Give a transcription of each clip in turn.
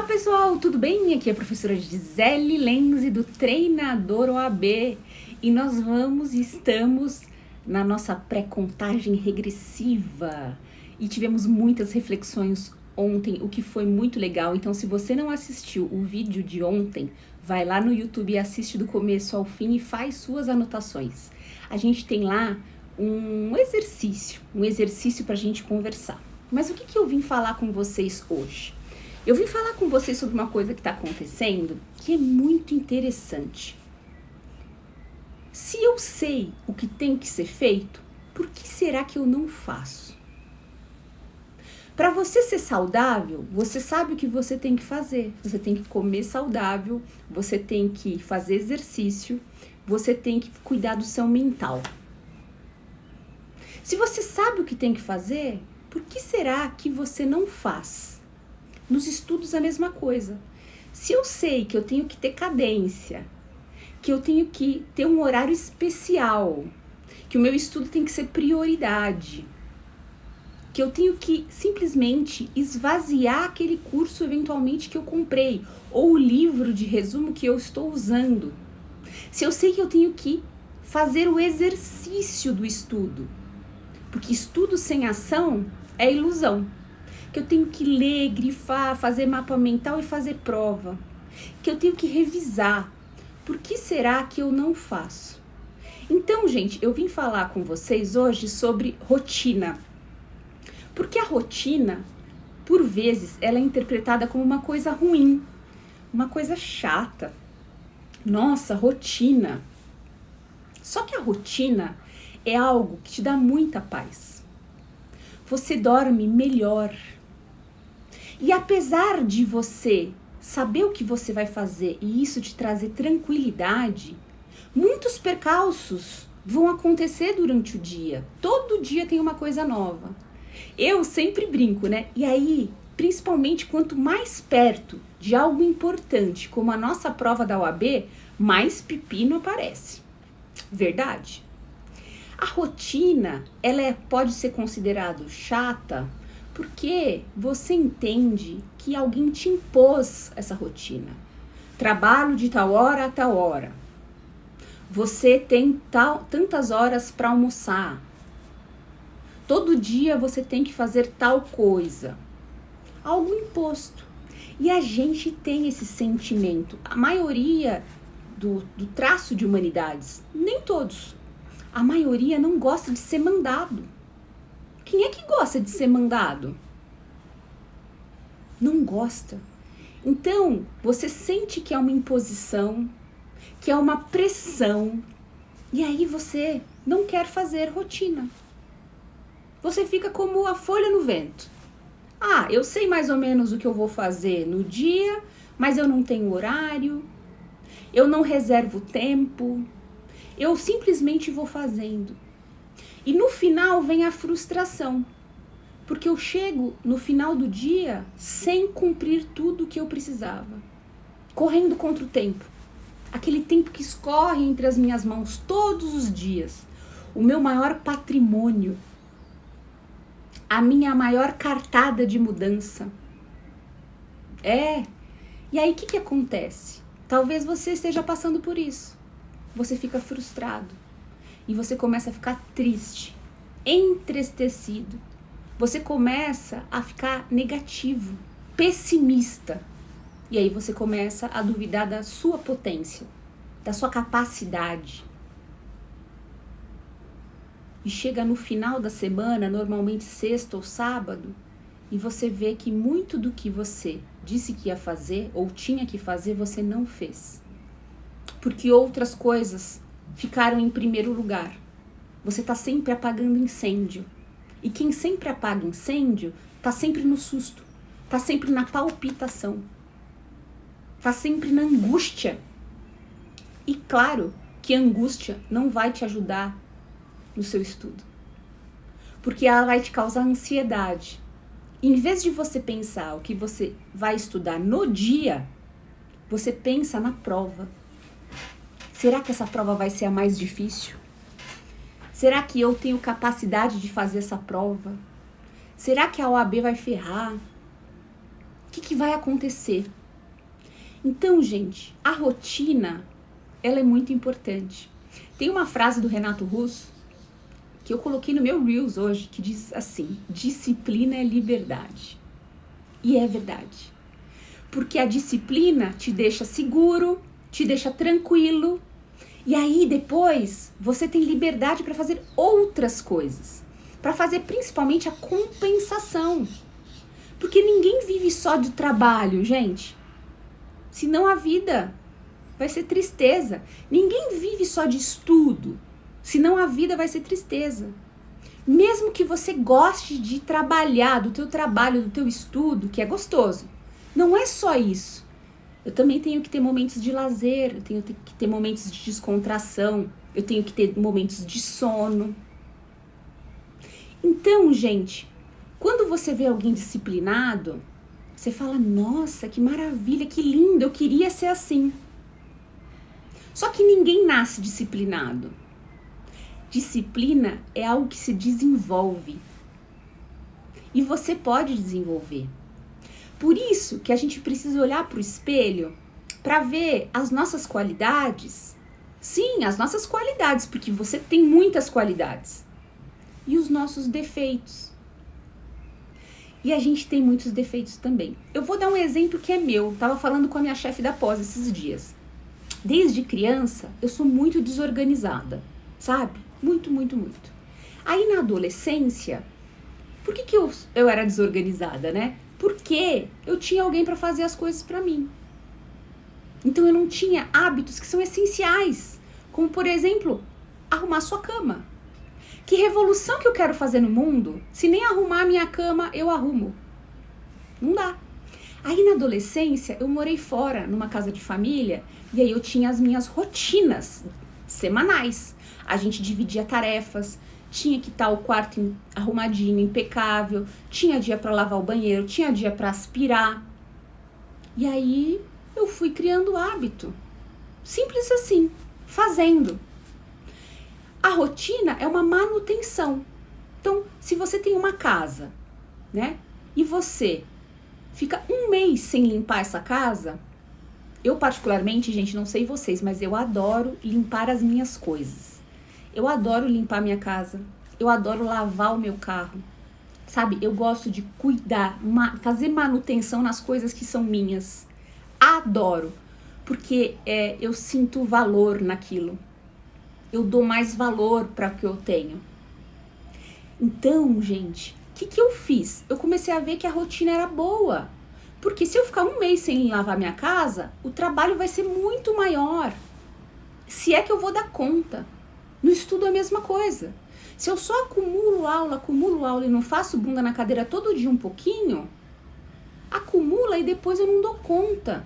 Pessoal, tudo bem? Aqui é a professora Gisele Lenze do Treinador OAB e nós estamos na nossa pré-contagem regressiva e tivemos muitas reflexões ontem, o que foi muito legal. Então, se você não assistiu o vídeo de ontem, vai lá no YouTube e assiste do começo ao fim e faz suas anotações. A gente tem lá um exercício para a gente conversar. Mas o que eu vim falar com vocês hoje? Eu vim falar com vocês sobre uma coisa que está acontecendo que é muito interessante. Se eu sei o que tem que ser feito, por que será que eu não faço? Para você ser saudável, você sabe o que você tem que fazer. Você tem que comer saudável, você tem que fazer exercício, você tem que cuidar do seu mental. Se você sabe o que tem que fazer, por que será que você não faz? Nos estudos a mesma coisa. Se eu sei que eu tenho que ter cadência, que eu tenho que ter um horário especial, que o meu estudo tem que ser prioridade, que eu tenho que simplesmente esvaziar aquele curso eventualmente que eu comprei, ou o livro de resumo que eu estou usando. Se eu sei que eu tenho que fazer o exercício do estudo, porque estudo sem ação é ilusão. Que eu tenho que ler, grifar, fazer mapa mental e fazer prova. Que eu tenho que revisar. Por que será que eu não faço? Então, gente, eu vim falar com vocês hoje sobre rotina. Porque a rotina, por vezes, ela é interpretada como uma coisa ruim, uma coisa chata. Nossa, rotina. Só que a rotina é algo que te dá muita paz. Você dorme melhor. E apesar de você saber o que você vai fazer e isso te trazer tranquilidade, muitos percalços vão acontecer durante o dia. Todo dia tem uma coisa nova. Eu sempre brinco, né? E aí, principalmente quanto mais perto de algo importante, como a nossa prova da OAB, mais pepino aparece. Verdade? A rotina, pode ser considerada chata, porque você entende que alguém te impôs essa rotina. Trabalho de tal hora a tal hora. Você tem tantas horas para almoçar. Todo dia você tem que fazer tal coisa. Algo imposto. E a gente tem esse sentimento. A maioria do traço de humanidades, nem todos. A maioria não gosta de ser mandado. Quem é que gosta de ser mandado? Não gosta. Então, você sente que é uma imposição, que é uma pressão, e aí você não quer fazer rotina. Você fica como a folha no vento. Ah, eu sei mais ou menos o que eu vou fazer no dia, mas eu não tenho horário, eu não reservo tempo, eu simplesmente vou fazendo. E no final vem a frustração, porque eu chego no final do dia sem cumprir tudo o que eu precisava, correndo contra o tempo, aquele tempo que escorre entre as minhas mãos todos os dias, o meu maior patrimônio, a minha maior cartada de mudança. E aí o que acontece? Talvez você esteja passando por isso, você fica frustrado. E você começa a ficar triste, entristecido. Você começa a ficar negativo, pessimista. E aí você começa a duvidar da sua potência, da sua capacidade. E chega no final da semana, normalmente sexta ou sábado, e você vê que muito do que você disse que ia fazer ou tinha que fazer, você não fez. Porque outras coisas ficaram em primeiro lugar. Você está sempre apagando incêndio. E quem sempre apaga incêndio está sempre no susto, está sempre na palpitação, está sempre na angústia. E claro que a angústia não vai te ajudar no seu estudo, porque ela vai te causar ansiedade. Em vez de você pensar o que você vai estudar no dia, você pensa na prova. Será que essa prova vai ser a mais difícil? Será que eu tenho capacidade de fazer essa prova? Será que a OAB vai ferrar? O que vai acontecer? Então, gente, a rotina, ela é muito importante. Tem uma frase do Renato Russo que eu coloquei no meu Reels hoje, que diz assim: disciplina é liberdade. E é verdade. Porque a disciplina te deixa seguro, te deixa tranquilo, e aí depois você tem liberdade para fazer outras coisas, para fazer principalmente a compensação. Porque ninguém vive só de trabalho, gente. Senão a vida vai ser tristeza. Ninguém vive só de estudo, senão a vida vai ser tristeza. Mesmo que você goste de trabalhar, do teu trabalho, do teu estudo, que é gostoso, não é só isso. Eu também tenho que ter momentos de lazer, eu tenho que ter momentos de descontração, eu tenho que ter momentos de sono. Então, gente, quando você vê alguém disciplinado, você fala, nossa, que maravilha, que lindo, eu queria ser assim. Só que ninguém nasce disciplinado. Disciplina é algo que se desenvolve. E você pode desenvolver. Por isso que a gente precisa olhar para o espelho para ver as nossas qualidades. Sim, as nossas qualidades, porque você tem muitas qualidades. E os nossos defeitos. E a gente tem muitos defeitos também. Eu vou dar um exemplo que é meu. Tava falando com a minha chefe da pós esses dias. Desde criança, eu sou muito desorganizada, sabe? Muito, muito, muito. Aí na adolescência, por que eu era desorganizada, né? Porque eu tinha alguém para fazer as coisas para mim. Então eu não tinha hábitos que são essenciais, como por exemplo, arrumar sua cama. Que revolução que eu quero fazer no mundo se nem arrumar a minha cama eu arrumo? Não dá. Aí na adolescência eu morei fora, numa casa de família, e aí eu tinha as minhas rotinas semanais. A gente dividia tarefas, tinha que estar o quarto arrumadinho, impecável, tinha dia para lavar o banheiro, tinha dia para aspirar. E aí eu fui criando hábito. Simples assim, fazendo. A rotina é uma manutenção. Então, se você tem uma casa, né, e você fica um mês sem limpar essa casa, eu particularmente, gente, não sei vocês, mas eu adoro limpar as minhas coisas. Eu adoro limpar minha casa, eu adoro lavar o meu carro, sabe? Eu gosto de cuidar, fazer manutenção nas coisas que são minhas. Adoro, porque eu sinto valor naquilo. Eu dou mais valor para o que eu tenho. Então, gente, o que eu fiz? Eu comecei a ver que a rotina era boa. Porque se eu ficar um mês sem lavar minha casa, o trabalho vai ser muito maior. Se é que eu vou dar conta. No estudo é a mesma coisa. Se eu só acumulo aula e não faço bunda na cadeira todo dia um pouquinho, acumula e depois eu não dou conta.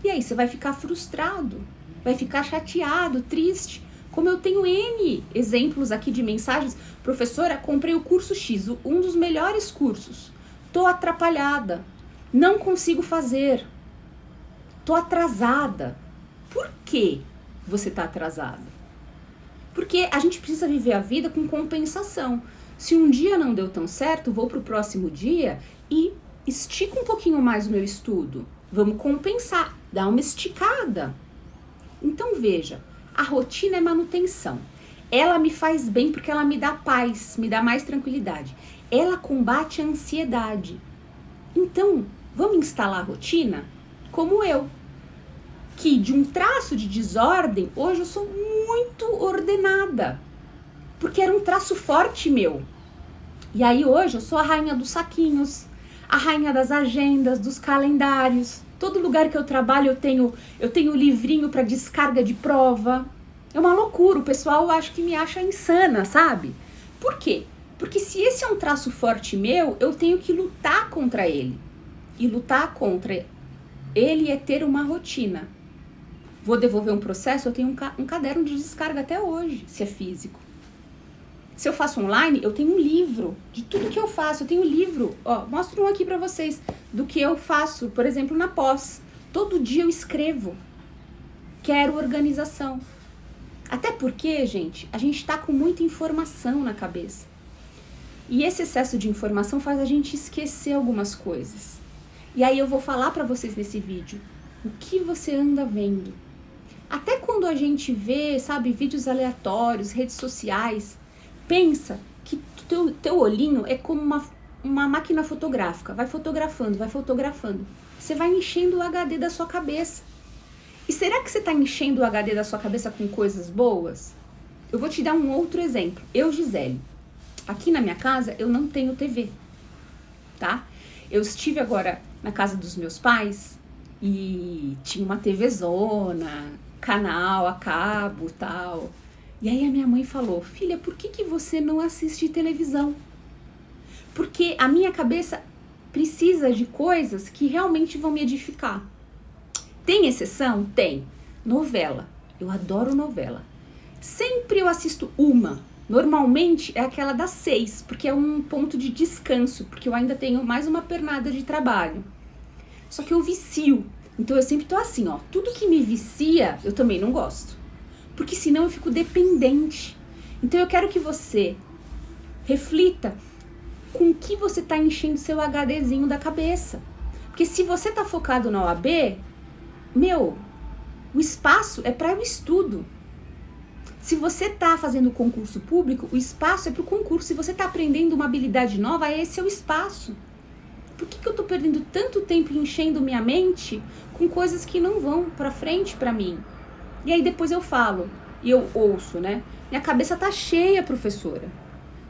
E aí você vai ficar frustrado, vai ficar chateado, triste. Como eu tenho N exemplos aqui de mensagens, professora, comprei o curso X, um dos melhores cursos. Tô atrapalhada, não consigo fazer, tô atrasada. Por que você tá atrasada? Porque a gente precisa viver a vida com compensação. Se um dia não deu tão certo, vou pro próximo dia e estico um pouquinho mais o meu estudo. Vamos compensar, dar uma esticada. Então veja, a rotina é manutenção. Ela me faz bem porque ela me dá paz, me dá mais tranquilidade. Ela combate a ansiedade. Então, vamos instalar a rotina como eu. Que de um traço de desordem, hoje eu sou muito ordenada. Porque era um traço forte meu. E aí hoje eu sou a rainha dos saquinhos, a rainha das agendas, dos calendários. Todo lugar que eu trabalho eu tenho livrinho para descarga de prova. É uma loucura, o pessoal acho que me acha insana, sabe? Por quê? Porque se esse é um traço forte meu, eu tenho que lutar contra ele. E lutar contra ele é ter uma rotina. Vou devolver um processo, eu tenho um caderno de descarga até hoje, se é físico. Se eu faço online, eu tenho um livro de tudo que eu faço. Eu tenho um livro, ó, mostro um aqui pra vocês, do que eu faço, por exemplo, na pós. Todo dia eu escrevo. Quero organização. Até porque, gente, a gente tá com muita informação na cabeça. E esse excesso de informação faz a gente esquecer algumas coisas. E aí eu vou falar pra vocês nesse vídeo O que você anda vendo? Até quando a gente vê, sabe, vídeos aleatórios, redes sociais, pensa que teu olhinho é como uma máquina fotográfica. Vai fotografando, vai fotografando. Você vai enchendo o HD da sua cabeça. E será que você está enchendo o HD da sua cabeça com coisas boas? Eu vou te dar um outro exemplo. Eu, Gisele, aqui na minha casa eu não tenho TV, tá? Eu estive agora na casa dos meus pais e tinha uma TVzona, canal a cabo e tal. E aí a minha mãe falou, filha, por que você não assiste televisão? Porque a minha cabeça precisa de coisas que realmente vão me edificar. Tem exceção? Tem. Novela. Eu adoro novela. Sempre eu assisto uma. Normalmente é aquela das 6, porque é um ponto de descanso, porque eu ainda tenho mais uma pernada de trabalho. Só que eu vicio. Então eu sempre tô assim, ó. Tudo que me vicia, eu também não gosto. Porque senão eu fico dependente. Então eu quero que você reflita com o que você tá enchendo seu HDzinho da cabeça. Porque se você tá focado na OAB, o espaço é para o estudo. Se você tá fazendo concurso público, o espaço é para o concurso. Se você tá aprendendo uma habilidade nova, esse é o espaço. Por que eu tô perdendo tanto tempo enchendo minha mente com coisas que não vão pra frente pra mim? E aí depois eu falo, e eu ouço, né? Minha cabeça tá cheia, professora.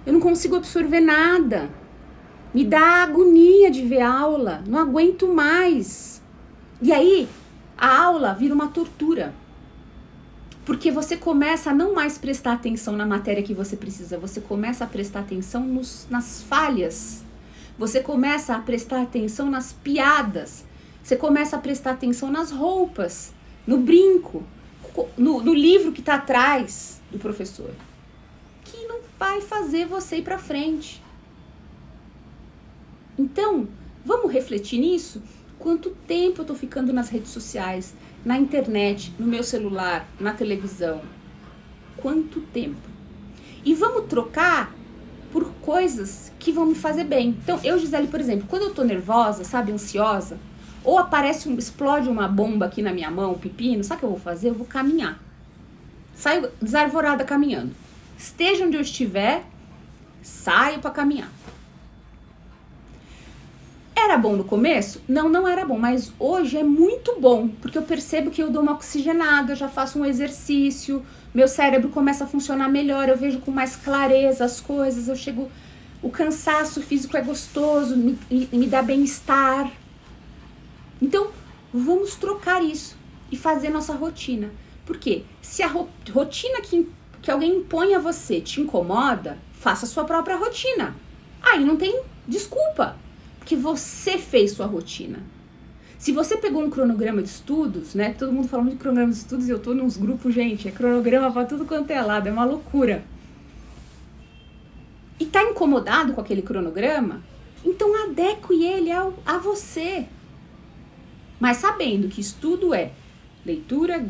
Eu não consigo absorver nada. Me dá agonia de ver aula. Não aguento mais. E aí, a aula vira uma tortura. Porque você começa a não mais prestar atenção na matéria que você precisa. Você começa a prestar atenção nas falhas. Você começa a prestar atenção nas piadas. Você começa a prestar atenção nas roupas, no brinco, no livro que está atrás do professor. Que não vai fazer você ir para frente. Então, vamos refletir nisso? Quanto tempo eu estou ficando nas redes sociais, na internet, no meu celular, na televisão? Quanto tempo? E vamos trocar por coisas que vão me fazer bem. Então, eu, Gisele, por exemplo, quando eu tô nervosa, sabe, ansiosa, ou explode uma bomba aqui na minha mão, um pepino, sabe o que eu vou fazer? Eu vou caminhar. Saio desarvorada caminhando. Esteja onde eu estiver, saio pra caminhar. Era bom no começo? Não era bom, mas hoje é muito bom, porque eu percebo que eu dou uma oxigenada, eu já faço um exercício, meu cérebro começa a funcionar melhor, eu vejo com mais clareza as coisas, o cansaço físico é gostoso, me dá bem-estar. Então, vamos trocar isso e fazer nossa rotina. Por quê? Se a rotina que alguém impõe a você te incomoda, faça a sua própria rotina. Aí não tem desculpa. Que você fez sua rotina. Se você pegou um cronograma de estudos, né? Todo mundo fala muito de cronograma de estudos e eu tô nos grupos, gente, é cronograma pra tudo quanto é lado, é uma loucura. E tá incomodado com aquele cronograma? Então adeque ele a você. Mas sabendo que estudo é leitura,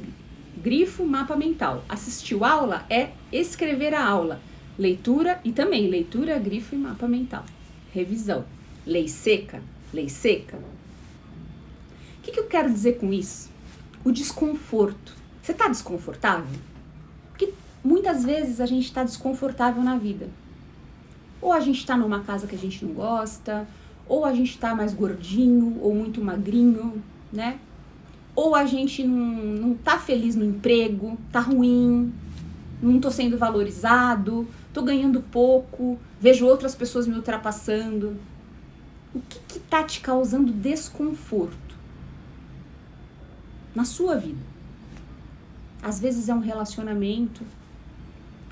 grifo, mapa mental. Assistiu aula é escrever a aula. Leitura e também leitura, grifo e mapa mental. Revisão. Lei seca, lei seca. O que eu quero dizer com isso? O desconforto. Você tá desconfortável? Porque muitas vezes a gente tá desconfortável na vida. Ou a gente tá numa casa que a gente não gosta, ou a gente tá mais gordinho, ou muito magrinho, né? Ou a gente não tá feliz no emprego, tá ruim, não tô sendo valorizado, tô ganhando pouco, vejo outras pessoas me ultrapassando. O que tá te causando desconforto na sua vida? Às vezes é um relacionamento,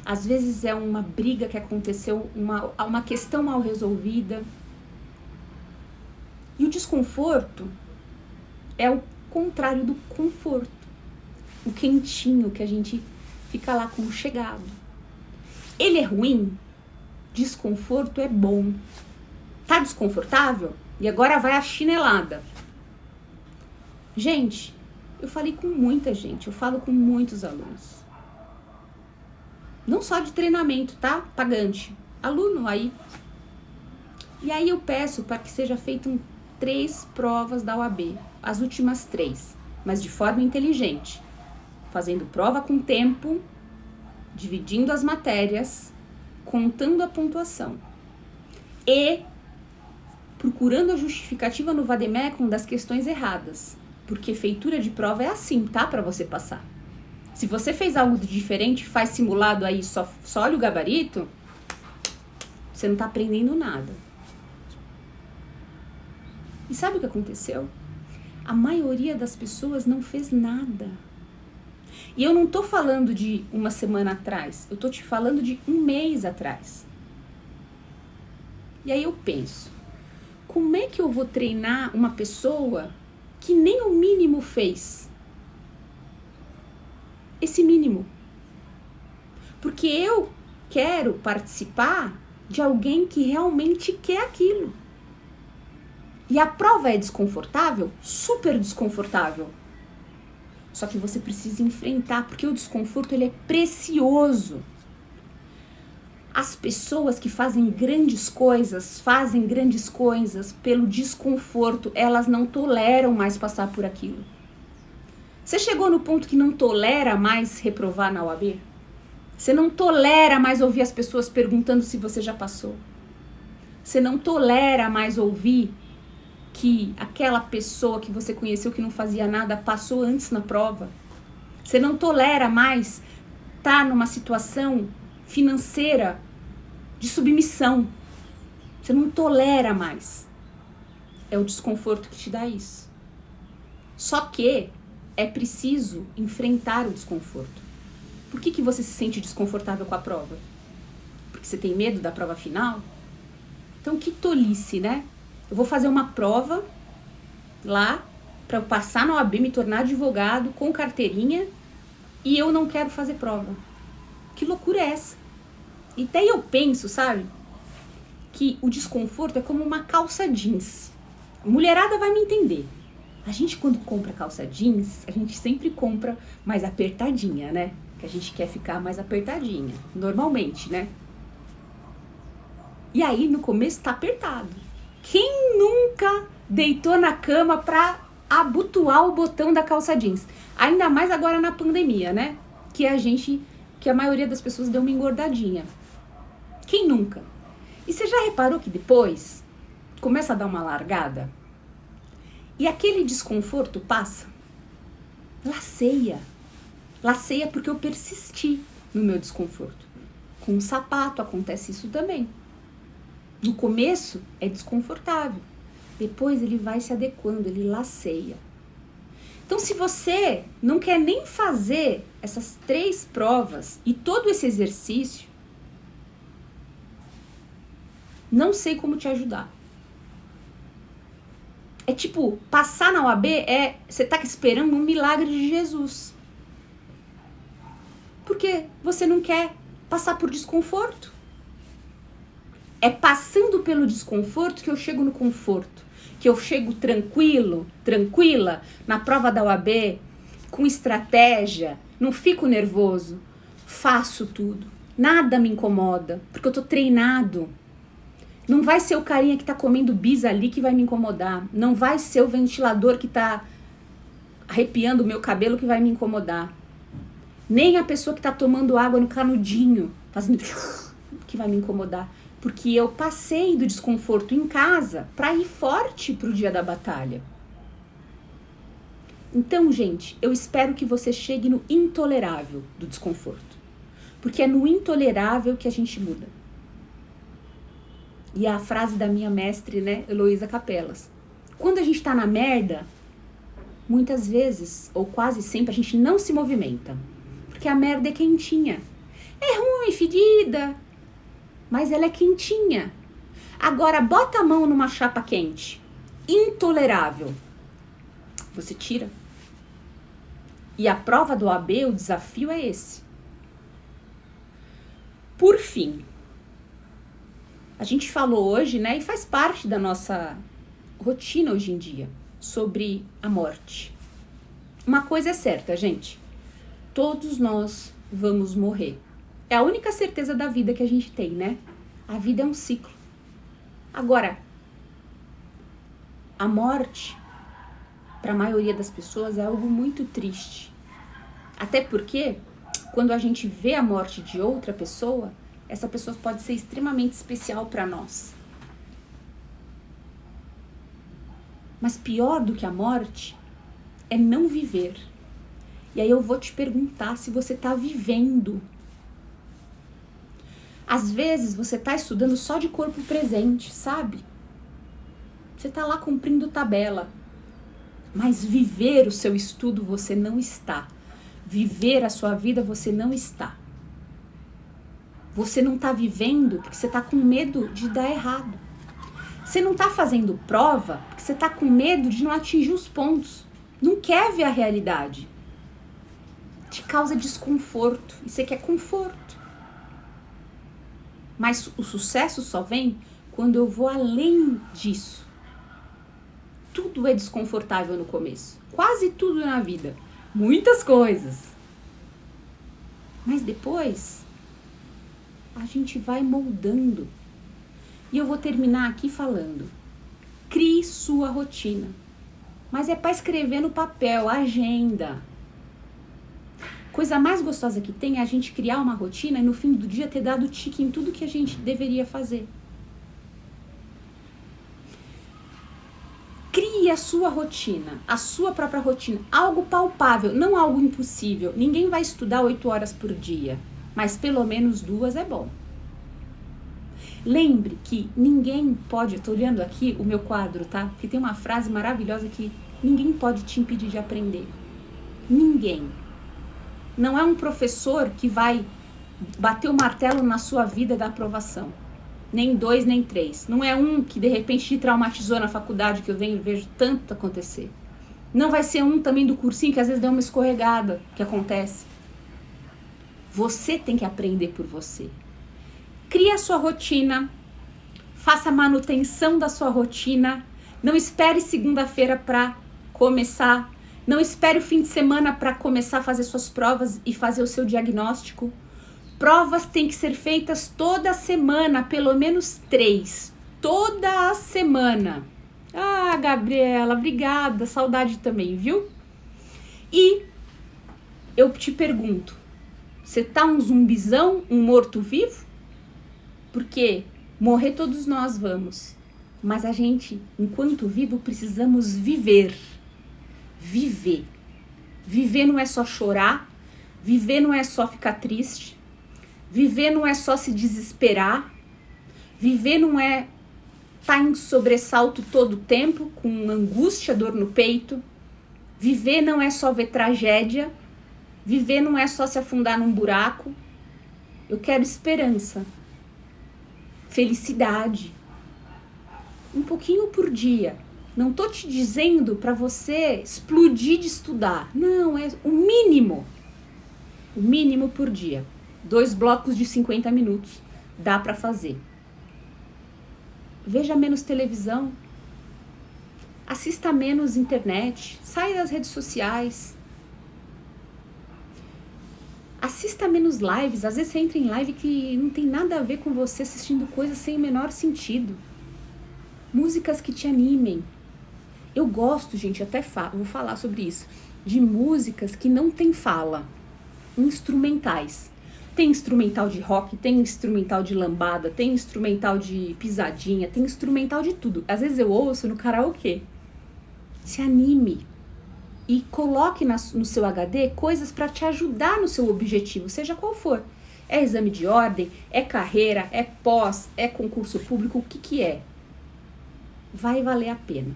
às vezes é uma briga que aconteceu, uma questão mal resolvida. E o desconforto é o contrário do conforto. O quentinho que a gente fica lá aconchegado. Ele é ruim? Desconforto é bom. Tá desconfortável? E agora vai a chinelada. Gente, eu falei com muita gente, eu falo com muitos alunos. Não só de treinamento, tá? Pagante. Aluno aí. E aí eu peço para que seja feito 3 provas da OAB. As últimas 3. mas de forma inteligente, fazendo prova com tempo, dividindo as matérias, contando a pontuação e procurando a justificativa no vademecum das questões erradas, porque feitura de prova é assim, tá? Para você passar. Se você fez algo de diferente, faz simulado aí, só olha o gabarito, você não tá aprendendo nada. E sabe o que aconteceu? A maioria das pessoas não fez nada. E eu não tô falando de uma semana atrás, eu tô te falando de um mês atrás. E aí eu penso, como é que eu vou treinar uma pessoa que nem o mínimo fez? Esse mínimo. Porque eu quero participar de alguém que realmente quer aquilo. E a prova é desconfortável? Super desconfortável. Só que você precisa enfrentar, porque o desconforto ele é precioso. As pessoas que fazem grandes coisas pelo desconforto, elas não toleram mais passar por aquilo. Você chegou no ponto que não tolera mais reprovar na OAB? Você não tolera mais ouvir as pessoas perguntando se você já passou? Você não tolera mais ouvir que aquela pessoa que você conheceu que não fazia nada passou antes na prova? Você não tolera mais estar numa situação financeira de submissão? Você não tolera mais. É o desconforto que te dá isso. Só que é preciso enfrentar o desconforto. Por que você se sente desconfortável com a prova? Porque você tem medo da prova final? Então que tolice, né? Eu vou fazer uma prova lá para eu passar na OAB, me tornar advogado com carteirinha e eu não quero fazer prova. Que loucura é essa? E até eu penso, sabe, que o desconforto é como uma calça jeans. A mulherada vai me entender. A gente quando compra calça jeans, a gente sempre compra mais apertadinha, né? Que a gente quer ficar mais apertadinha, normalmente, né? E aí no começo tá apertado. Quem nunca deitou na cama pra abotoar o botão da calça jeans? Ainda mais agora na pandemia, né? Que a maioria das pessoas deu uma engordadinha. Quem nunca? E você já reparou que depois começa a dar uma largada? E aquele desconforto passa? Laceia. Laceia porque eu persisti no meu desconforto. Com o sapato acontece isso também. No começo é desconfortável. Depois ele vai se adequando, ele laceia. Então se você não quer nem fazer essas 3 provas e todo esse exercício, não sei como te ajudar. É tipo, passar na OAB você tá esperando um milagre de Jesus. Porque você não quer passar por desconforto. É passando pelo desconforto que eu chego no conforto. Que eu chego tranquila, na prova da OAB, com estratégia, não fico nervoso, faço tudo. Nada me incomoda, porque eu tô treinado. Não vai ser o carinha que tá comendo bis ali que vai me incomodar. Não vai ser o ventilador que tá arrepiando o meu cabelo que vai me incomodar. Nem a pessoa que tá tomando água no canudinho, fazendo que vai me incomodar. Porque eu passei do desconforto em casa para ir forte pro dia da batalha. Então, gente, eu espero que você chegue no intolerável do desconforto. Porque é no intolerável que a gente muda. E a frase da minha mestre, né, Heloísa Capelas. Quando a gente tá na merda, muitas vezes, ou quase sempre, a gente não se movimenta. Porque a merda é quentinha. É ruim, fedida, mas ela é quentinha. Agora, bota a mão numa chapa quente, intolerável. Você tira. E a prova do OAB, o desafio é esse. Por fim, a gente falou hoje, né, e faz parte da nossa rotina hoje em dia, sobre a morte. Uma coisa é certa, gente. Todos nós vamos morrer. É a única certeza da vida que a gente tem, né? A vida é um ciclo. Agora, a morte para a maioria das pessoas é algo muito triste. Até porque, quando a gente vê a morte de outra pessoa, essa pessoa pode ser extremamente especial para nós. Mas pior do que a morte é não viver. E aí eu vou te perguntar se você está vivendo. Às vezes você está estudando só de corpo presente, sabe? Você está lá cumprindo tabela. Mas viver o seu estudo você não está. Viver a sua vida você não está. Você não está vivendo porque você está com medo de dar errado. Você não está fazendo prova porque você está com medo de não atingir os pontos. Não quer ver a realidade. Te causa desconforto. E você quer conforto. Mas o sucesso só vem quando eu vou além disso. Tudo é desconfortável no começo. Quase tudo na vida. Muitas coisas. Mas depois, a gente vai moldando. E eu vou terminar aqui falando. Crie sua rotina. Mas é para escrever no papel, agenda. Coisa mais gostosa que tem é a gente criar uma rotina e no fim do dia ter dado tique em tudo que a gente deveria fazer. Crie a sua rotina, a sua própria rotina. Algo palpável, não algo impossível. Ninguém vai estudar 8 horas por dia, mas pelo menos 2 é bom. Lembre que ninguém pode, eu tô olhando aqui o meu quadro, tá? Porque tem uma frase maravilhosa que ninguém pode te impedir de aprender. Ninguém. Não é um professor que vai bater o martelo na sua vida da aprovação. Nem 2, nem 3. Não é um que de repente te traumatizou na faculdade, que eu vejo tanto acontecer. Não vai ser um também do cursinho que às vezes dá uma escorregada, que acontece. Você tem que aprender por você. Crie a sua rotina, faça a manutenção da sua rotina, não espere segunda-feira para começar, não espere o fim de semana para começar a fazer suas provas e fazer o seu diagnóstico. Provas têm que ser feitas toda semana, pelo menos 3, toda a semana. Ah, Gabriela, obrigada, saudade também, viu? E eu te pergunto, você tá um zumbizão, um morto-vivo? Porque morrer todos nós vamos, mas a gente, enquanto vivo, precisamos viver. Viver. Viver não é só chorar, viver não é só ficar triste, viver não é só se desesperar, viver não é estar em sobressalto todo o tempo, com angústia, dor no peito. Viver não é só ver tragédia, viver não é só se afundar num buraco. Eu quero esperança. Felicidade, um pouquinho por dia. Não tô te dizendo para você explodir de estudar, não, é o mínimo por dia. 2 blocos de 50 minutos, dá para fazer. Veja menos televisão, assista menos internet, saia das redes sociais. Assista menos lives, às vezes você entra em live que não tem nada a ver com você, assistindo coisas sem o menor sentido. Músicas que te animem. Eu gosto, gente, até vou falar sobre isso, de músicas que não tem fala, instrumentais. Tem instrumental de rock, tem instrumental de lambada, tem instrumental de pisadinha, tem instrumental de tudo. Às vezes eu ouço no karaokê. Se anime. E coloque no seu HD coisas para te ajudar no seu objetivo, seja qual for. É exame de ordem, é carreira, é pós, é concurso público, o que é? Vai valer a pena.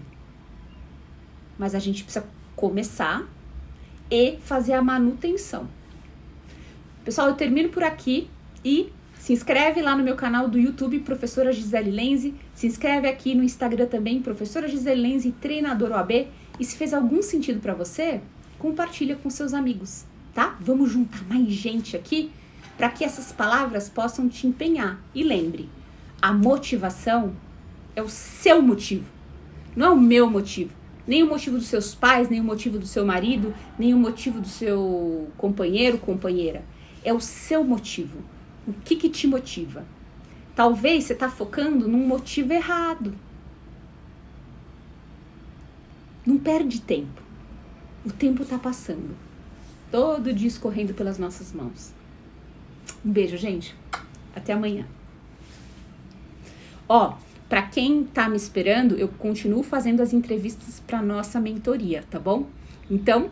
Mas a gente precisa começar e fazer a manutenção. Pessoal, eu termino por aqui e se inscreve lá no meu canal do YouTube, Professora Gisele Lenzi. Se inscreve aqui no Instagram também, Professora Gisele Lenzi, Treinador OAB. E se fez algum sentido para você, compartilha com seus amigos, tá? Vamos juntar mais gente aqui para que essas palavras possam te empenhar. E lembre, a motivação é o seu motivo, não é o meu motivo. Nem o motivo dos seus pais, nem o motivo do seu marido, nem o motivo do seu companheiro, companheira. É o seu motivo. O que te motiva? Talvez você está focando num motivo errado. Não perde tempo. O tempo tá passando. Todo dia escorrendo pelas nossas mãos. Um beijo, gente. Até amanhã. Ó, pra quem tá me esperando, eu continuo fazendo as entrevistas pra nossa mentoria, tá bom? Então,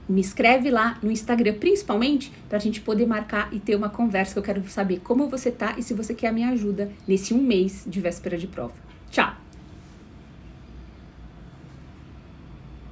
me escreve lá no Instagram, principalmente, pra gente poder marcar e ter uma conversa, que eu quero saber como você tá e se você quer a minha ajuda nesse 1 mês de véspera de prova.